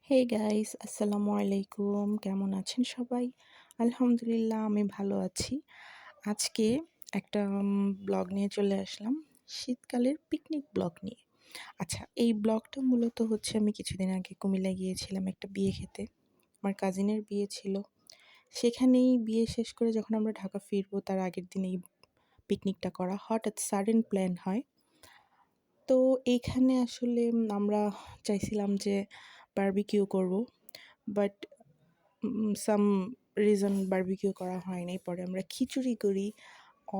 Hey guys, আসসালামু আলাইকুম। কেমন আছেন সবাই? আলহামদুলিল্লাহ আমি ভালো আছি। আজকে একটা ব্লগ নিয়ে চলে আসলাম, শীতকালের পিকনিক ব্লগ নিয়ে। আচ্ছা, এই ব্লগটা মূলত হচ্ছে আমি কিছুদিন আগে কুমিল্লা গিয়েছিলাম একটা বিয়ে খেতে। আমার কাজিনের বিয়ে ছিল। সেখানেই বিয়ে শেষ করে যখন আমরা ঢাকা ফিরবো তার আগের দিনেই পিকনিকটা করা হঠাৎ সাডেন প্ল্যান হয়। তো এইখানে আসলে আমরা চাইছিলাম যে বারবিকিউ করব, বাট সাম রিজন বারবিকিউ করা হয় নাই। পরে আমরা খিচুড়ি করি।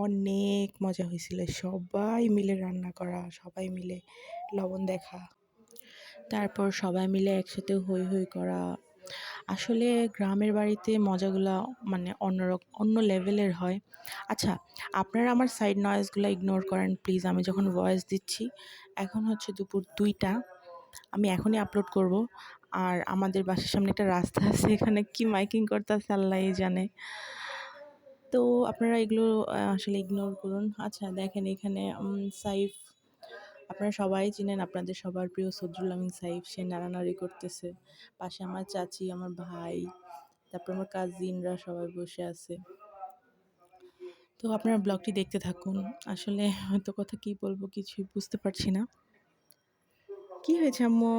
অনেক মজা হয়েছিল, সবাই মিলে রান্না করা, সবাই মিলে লবণ দেখা, তারপর সবাই মিলে একসাথে হই হই করা। আসলে গ্রামের বাড়িতে মজাগুলা মানে অন্য লেভেলের হয়। আচ্ছা, আপনারা আমার সাইড নয়েজগুলো ইগনোর করেন প্লিজ। আমি যখন ভয়েস দিচ্ছি, এখন হচ্ছে দুপুর ২টা, আমি এখনই আপলোড করব। আর আমাদের বাসার সামনে একটা রাস্তা আছে, এখানে কি মাইকিং করতেছে আল্লাহই জানে। তো আপনারা এগুলো আসলে ইগনোর করুন। আচ্ছা দেখেন, এখানে সাইফ, আপনারা সবাই চিনেন, আপনাদের সবার প্রিয় সদরুল আমিন সাইফ, সে নাড়ানাড়ি করতেছে। পাশে আমার চাচি, আমার ভাই, তারপর আমার কাজিনরা সবাই বসে আছে। তো আপনারা ব্লগটি দেখতে থাকুন। আসলে হয়তো কথা কি বলবো কিছুই বুঝতে পারছি না। কি হয়েছে আম্মু?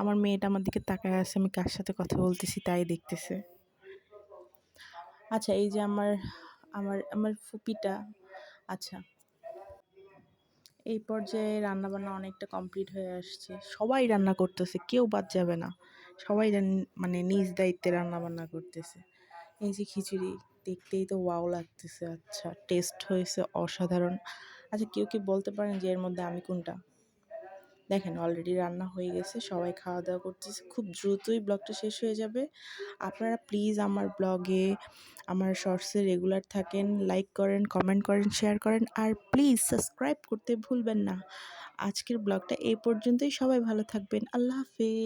আমার মেয়েটা আমার দিকে তাকায় আছে, আমি কার সাথে কথা বলতেছি তাই দেখতেছে। আচ্ছা, এই যে আমার আমার আমার ফুপিটা। আচ্ছা, এই পর্যায়ে রান্নাবান্না অনেকটা কমপ্লিট হয়ে আসছে। সবাই রান্না করতেছে, কেউ বাদ যাবে না। সবাই মানে নিজ দায়িত্বে রান্নাবান্না করতেছে। এই যে খিচুড়ি, দেখতেই তো ওয়াও লাগতেছে। আচ্ছা, টেস্ট হয়েছে অসাধারণ। আচ্ছা, কেউ কি বলতে পারেন যে এর মধ্যে আমি কোনটা? দেখেন, অলরেডি রান্না হয়ে গেছে, সবাই খাওয়া দাওয়া করতেছে, খুব দ্রুতই ব্লগটা শেষ হয়ে যাবে। আপনারা প্লিজ আমার ব্লগে, আমার শর্টসে রেগুলার থাকেন, লাইক করেন, কমেন্ট করেন, শেয়ার করেন, আর প্লিজ সাবস্ক্রাইব করতে ভুলবেন না। আজকের ব্লগটা এই পর্যন্তই। সবাই ভালো থাকবেন। আল্লাহ হাফেজ।